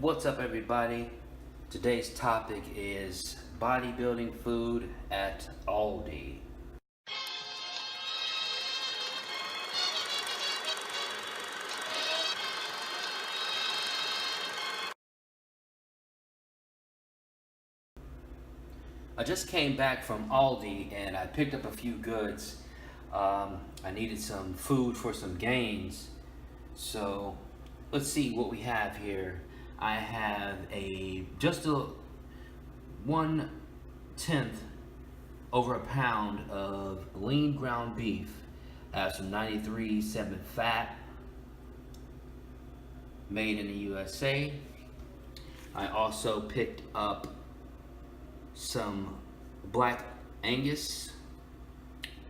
What's up, everybody? Today's topic is bodybuilding food at Aldi. I just came back from Aldi and I picked up a few goods. I needed some food for some gains. So let's see what we have here. I have just a 1/10 over a pound of lean ground beef. I have some 93.7 fat, made in the USA. I also picked up some black Angus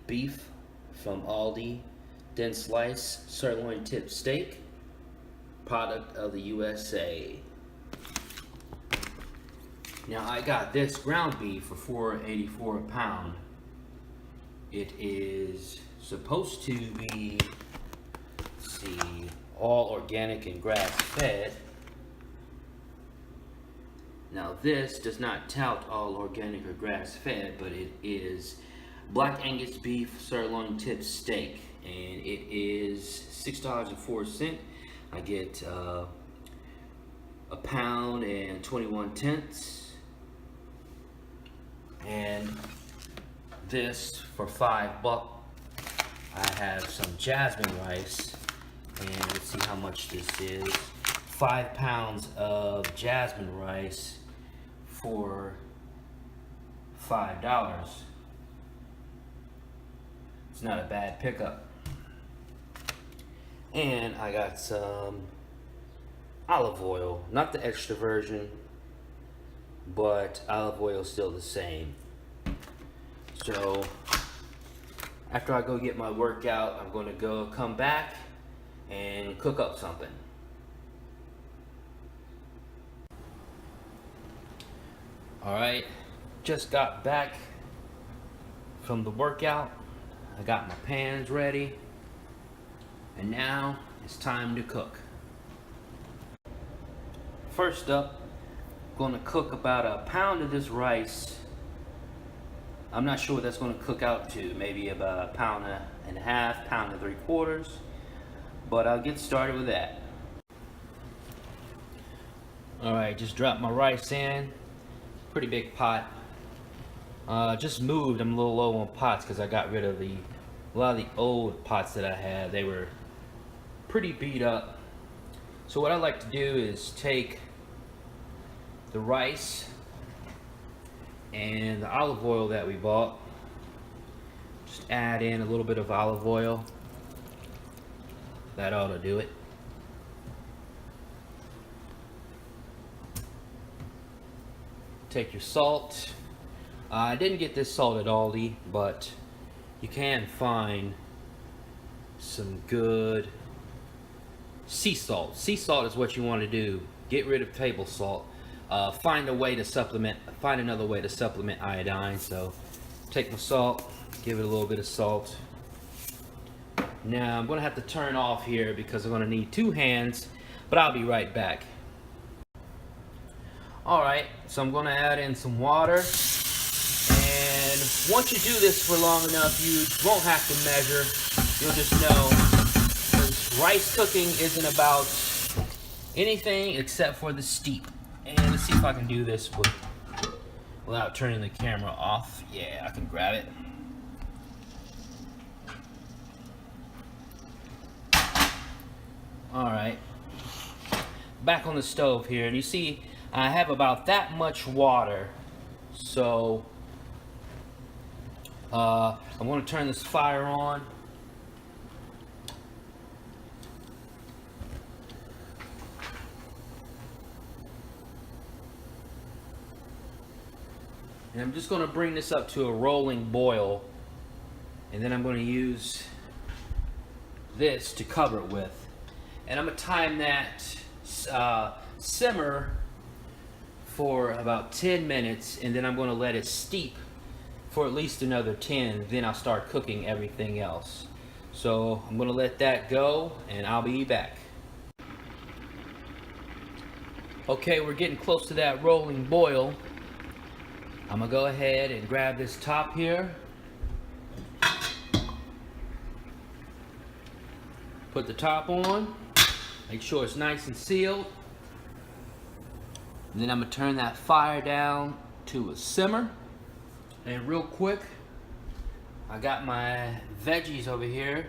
beef from Aldi, thin slice sirloin tip steak, product of the USA. Now I got this ground beef for $4.84 a pound. It is supposed to be, let's see, all organic and grass fed. Now this does not tout all organic or grass fed, but it is black Angus beef sirloin tip steak, and it is $6.04. I get a pound and 21/10, and this for $5. I have some jasmine rice, and let's see how much this is. 5 pounds of jasmine rice for $5. It's not a bad pickup. And I got some olive oil, not the extra virgin, but olive oil is still the same. So after I go get my workout, I'm going to come back and cook up something. Alright, just got back from the workout. I got my pans ready, and now it's time to cook. First up, I'm going to cook about a pound of this rice. I'm not sure what that's going to cook out to, maybe about a pound and a half, pound and 3/4, but I'll get started with that. Alright, just dropped my rice in. Pretty big pot. Just moved. I'm a little low on pots because I got rid of a lot of the old pots that I had. They were pretty beat up. So what I like to do is take the rice and the olive oil that we bought. Just add in a little bit of olive oil. That ought to do it. Take your salt. I didn't get this salt at Aldi, but you can find some good sea salt. Sea salt is what you want to do. Get rid of table salt. Find another way to supplement iodine. So take my salt, give it a little bit of salt. Now I'm going to have to turn off here because I'm going to need 2 hands, but I'll be right back. Alright, so I'm going to add in some water, and once you do this for long enough, you won't have to measure. You'll just know, because rice cooking isn't about anything except for the steep. And let's see if I can do this without turning the camera off. Yeah, I can grab it. Alright, back on the stove here, and you see I have about that much water, so I'm going to turn this fire on. And I'm just going to bring this up to a rolling boil, and then I'm going to use this to cover it with. And I'm going to time that simmer for about 10 minutes, and then I'm going to let it steep for at least another 10. Then I'll start cooking everything else. So I'm going to let that go, and I'll be back. Okay, we're getting close to that rolling boil. I'm gonna go ahead and grab this top here. Put the top on. Make sure it's nice and sealed. And then I'm gonna turn that fire down to a simmer. And real quick, I got my veggies over here.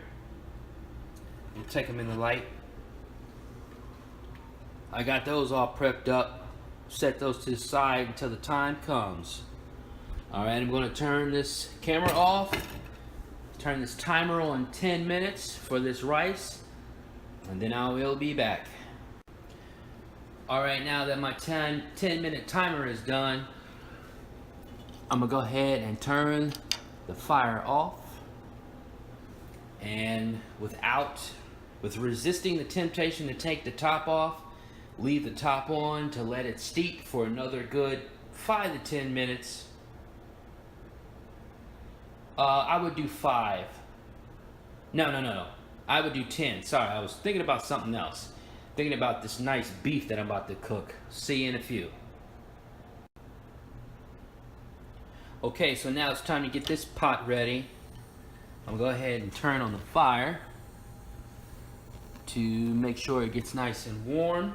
We'll take them in the light. I got those all prepped up. Set those to the side until the time comes. Alright, I'm going to turn this camera off. Turn this timer on 10 minutes for this rice. And then I will be back. Alright, now that my 10-minute timer is done, I'm going to go ahead and turn the fire off. And with resisting the temptation to take the top off, leave the top on to let it steep for another good 5 to 10 minutes. I would do 5. No. I would do 10. Sorry, I was thinking about something else. Thinking about this nice beef that I'm about to cook. See you in a few. Okay, so now it's time to get this pot ready. I'm gonna go ahead and turn on the fire to make sure it gets nice and warm.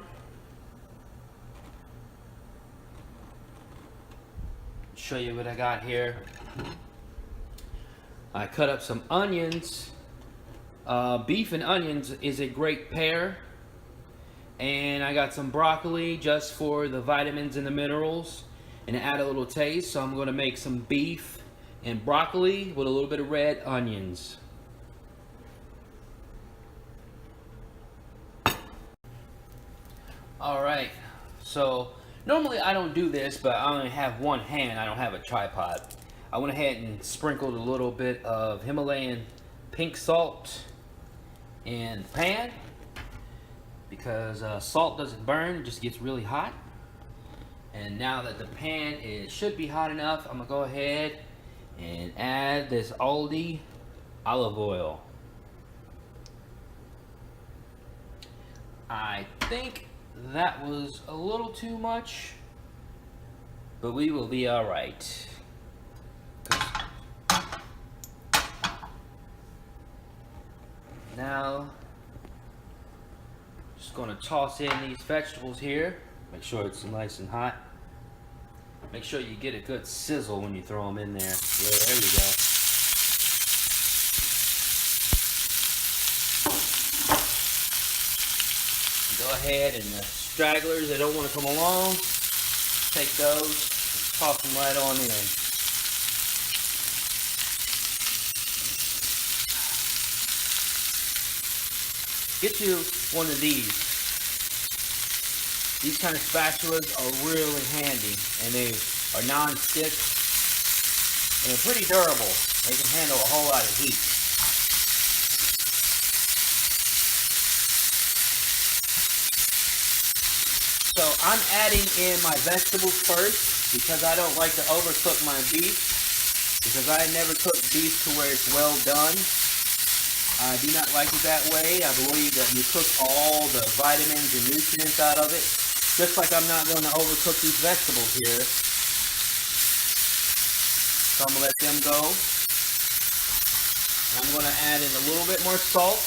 Show you what I got here. I cut up some onions. Beef and onions is a great pair. And I got some broccoli just for the vitamins and the minerals and to add a little taste. So I'm going to make some beef and broccoli with a little bit of red onions. Alright, so normally I don't do this, but I only have one hand. I don't have a tripod. I went ahead and sprinkled a little bit of Himalayan pink salt in the pan because salt doesn't burn, it just gets really hot. And now that the pan should be hot enough, I'm gonna go ahead and add this Aldi olive oil. I think that was a little too much, but we will be all right. Now, just gonna toss in these vegetables here. Make sure it's nice and hot. Make sure you get a good sizzle when you throw them in there. Yeah, there you go. Go ahead and the stragglers that don't want to come along, take those, toss them right on in. Get you one of these. These kind of spatulas are really handy, and they are non-stick, and they're pretty durable. They can handle a whole lot of heat. So I'm adding in my vegetables first because I don't like to overcook my beef, because I never cook beef to where it's well done. I do not like it that way. I believe that you cook all the vitamins and nutrients out of it. Just like I'm not going to overcook these vegetables here. So I'm going to let them go. And I'm going to add in a little bit more salt.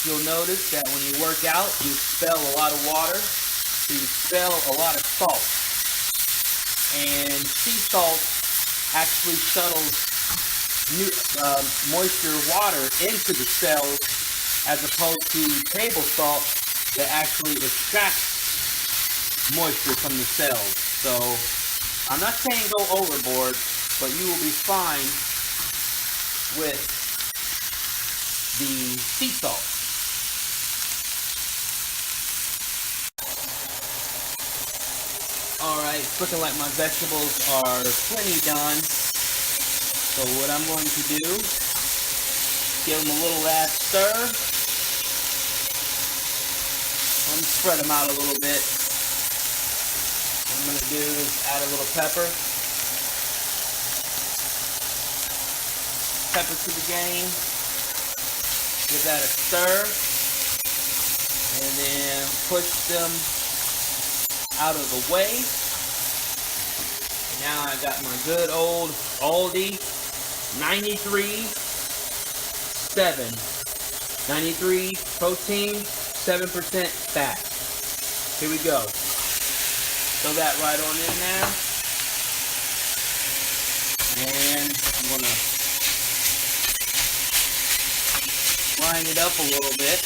You'll notice that when you work out, you expel a lot of water. So you expel a lot of salt. And sea salt actually shuttles moisture water into the cells, as opposed to table salt that actually extracts moisture from the cells. So I'm not saying go overboard, but you will be fine with the sea salt. Alright, it's looking like my vegetables are plenty done. So what I'm going to do, give them a little last stir. Let me spread them out a little bit. What I'm going to do is add a little pepper. Pepper to the game. Give that a stir. And then push them out of the way. And now I got my good old Aldi 93 protein, 7% fat. Here we go. Throw that right on in there. And I'm gonna line it up a little bit.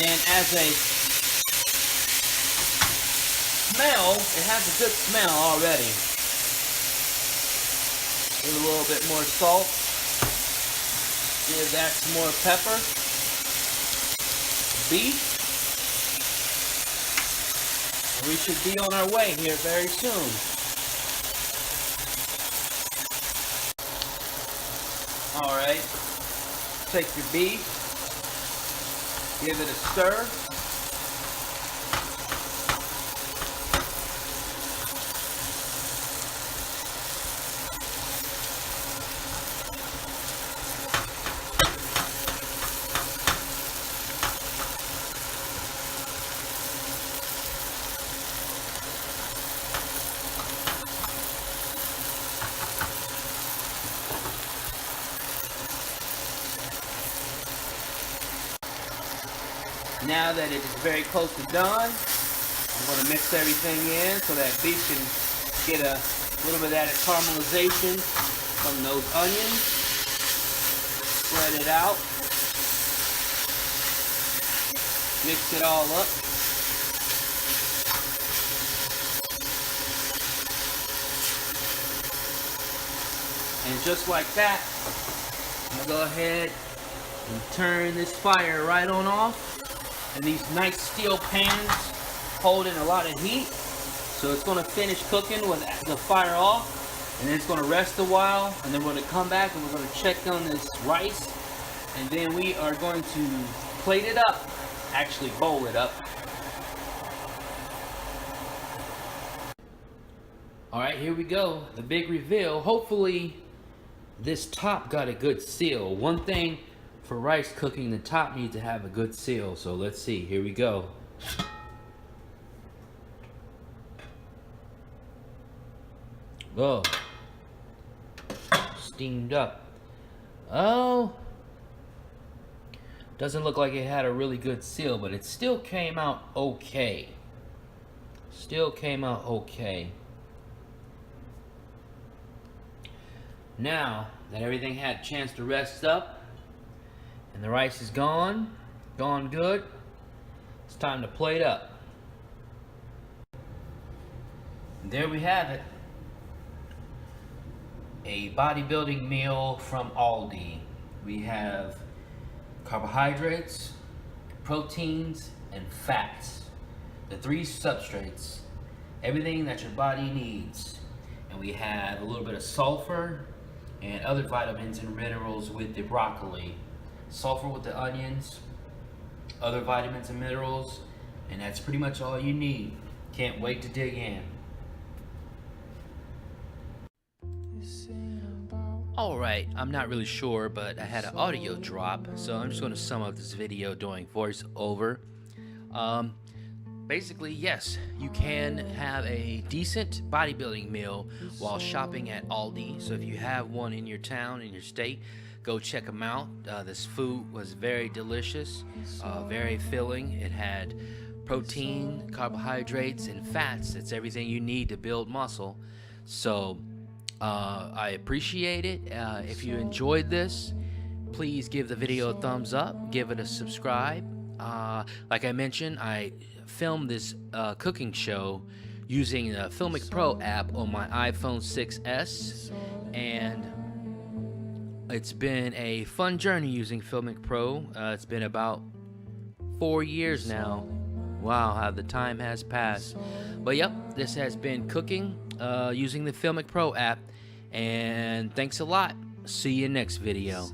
And as a smell, it has a good smell already. Give a little bit more salt. Give that some more pepper. Beef. And we should be on our way here very soon. Alright. Take your beef. Give it a stir. Now that it is very close to done, I'm going to mix everything in so that beef can get a little bit of that caramelization from those onions. Spread it out. Mix it all up. And just like that, I'm going to go ahead and turn this fire right on off. And these nice steel pans holding a lot of heat. So it's going to finish cooking with the fire off. And then it's going to rest a while. And then we're going to come back and we're going to check on this rice. And then we are going to plate it up. Actually bowl it up. Alright, here we go. The big reveal. Hopefully this top got a good seal. One thing for rice cooking, the top needs to have a good seal. So let's see. Here we go. Oh, steamed up. Oh, doesn't look like it had a really good seal, but it still came out okay. Still came out okay. Now that everything had a chance to rest up, and the rice is gone good, it's time to plate up. And there we have it. A bodybuilding meal from Aldi. We have carbohydrates, proteins, and fats. The three substrates. Everything that your body needs. And we have a little bit of sulfur and other vitamins and minerals with the broccoli. Sulfur with the onions, other vitamins and minerals, and that's pretty much all you need. Can't wait to dig in. Alright, I'm not really sure, but I had an audio drop, so I'm just going to sum up this video doing voice over. Basically, yes, you can have a decent bodybuilding meal while shopping at Aldi. So if you have one in your town, in your state, go check them out. This food was very delicious, very filling. It had protein, carbohydrates, and fats. It's everything you need to build muscle. So I appreciate it. If you enjoyed this, please give the video a thumbs up, give it a subscribe. Like I mentioned, I filmed this cooking show using the FiLMiC Pro app on my iPhone 6s, and it's been a fun journey using FiLMiC Pro. It's been about 4 years now. Wow, how the time has passed. But yep, this has been cooking using the FiLMiC Pro app, and thanks a lot. See you next video.